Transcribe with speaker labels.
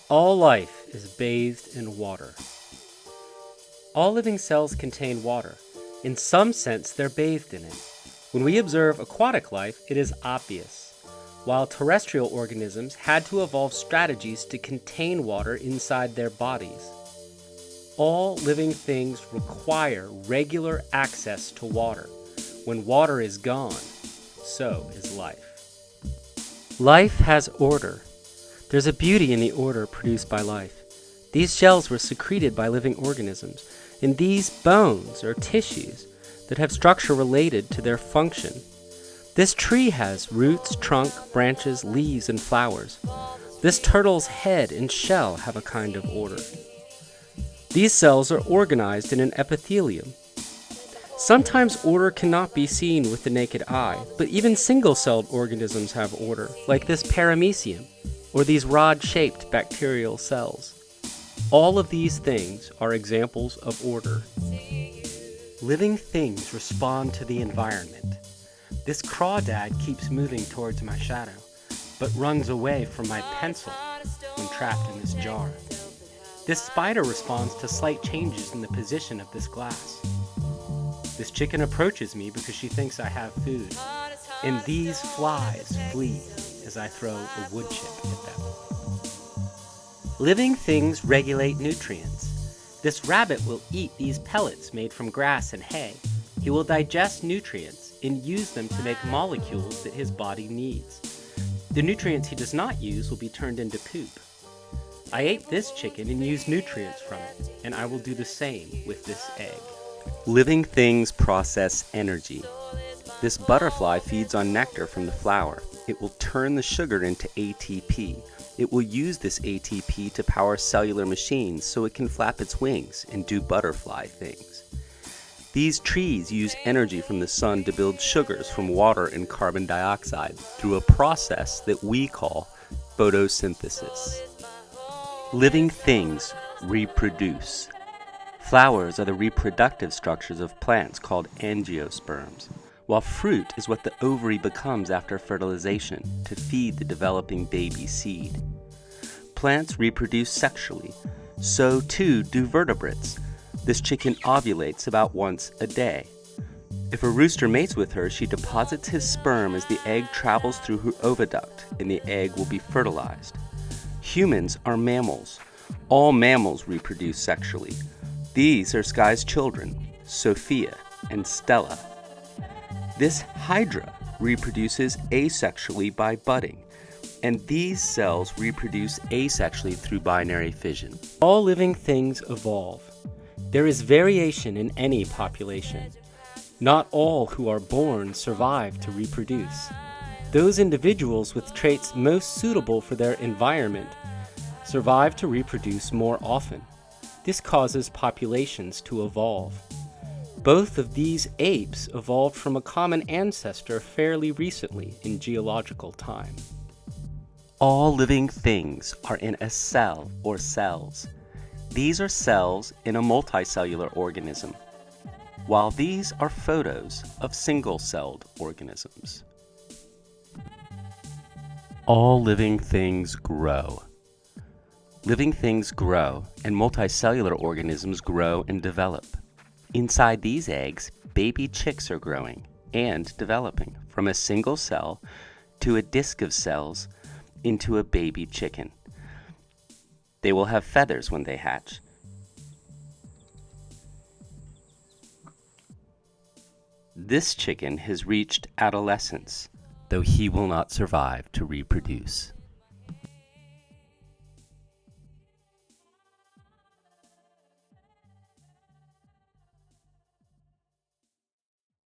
Speaker 1: All life is bathed in water. All living cells contain water. In some sense, they're bathed in it. When we observe aquatic life, it is obvious. While terrestrial organisms had to evolve strategies to contain water inside their bodies. All living things require regular access to water. When water is gone, so is life. Life has order. There's a beauty in the order produced by life. These shells were secreted by living organisms, and these bones or tissues that have structure related to their function. This tree has roots, trunk, branches, leaves, and flowers. This turtle's head and shell have a kind of order. These cells are organized in an epithelium. Sometimes order cannot be seen with the naked eye, but even single-celled organisms have order, like this paramecium, or these rod-shaped bacterial cells. All of these things are examples of order. Living things respond to the environment. This crawdad keeps moving towards my shadow, but runs away from my pencil when trapped in this jar. This spider responds to slight changes in the position of this glass. This chicken approaches me because she thinks I have food, and these flies flee as I throw a wood chip at them. Living things regulate nutrients. This rabbit will eat these pellets made from grass and hay. He will digest nutrients and use them to make molecules that his body needs. The nutrients he does not use will be turned into poop. I ate this chicken and used nutrients from it, and I will do the same with this egg. Living things process energy. This butterfly feeds on nectar from the flower. It will turn the sugar into ATP. It will use this ATP to power cellular machines so it can flap its wings and do butterfly things. These trees use energy from the sun to build sugars from water and carbon dioxide through a process that we call photosynthesis. Living things reproduce. Flowers are the reproductive structures of plants called angiosperms, while fruit is what the ovary becomes after fertilization to feed the developing baby seed. Plants reproduce sexually, so too do vertebrates. This chicken ovulates about once a day. If a rooster mates with her, she deposits his sperm as the egg travels through her oviduct, and the egg will be fertilized. Humans are mammals. All mammals reproduce sexually. These are Sky's children, Sophia and Stella. This hydra reproduces asexually by budding, and these cells reproduce asexually through binary fission. All living things evolve. There is variation in any population. Not all who are born survive to reproduce. Those individuals with traits most suitable for their environment survive to reproduce more often. This causes populations to evolve. Both of these apes evolved from a common ancestor fairly recently in geological time. All living things are in a cell or cells. These are cells in a multicellular organism, while these are photos of single-celled organisms. All living things grow. Living things grow, and multicellular organisms grow and develop. Inside these eggs, baby chicks are growing and developing from a single cell to a disk of cells into a baby chicken. They will have feathers when they hatch. This chicken has reached adolescence, though he will not survive to reproduce.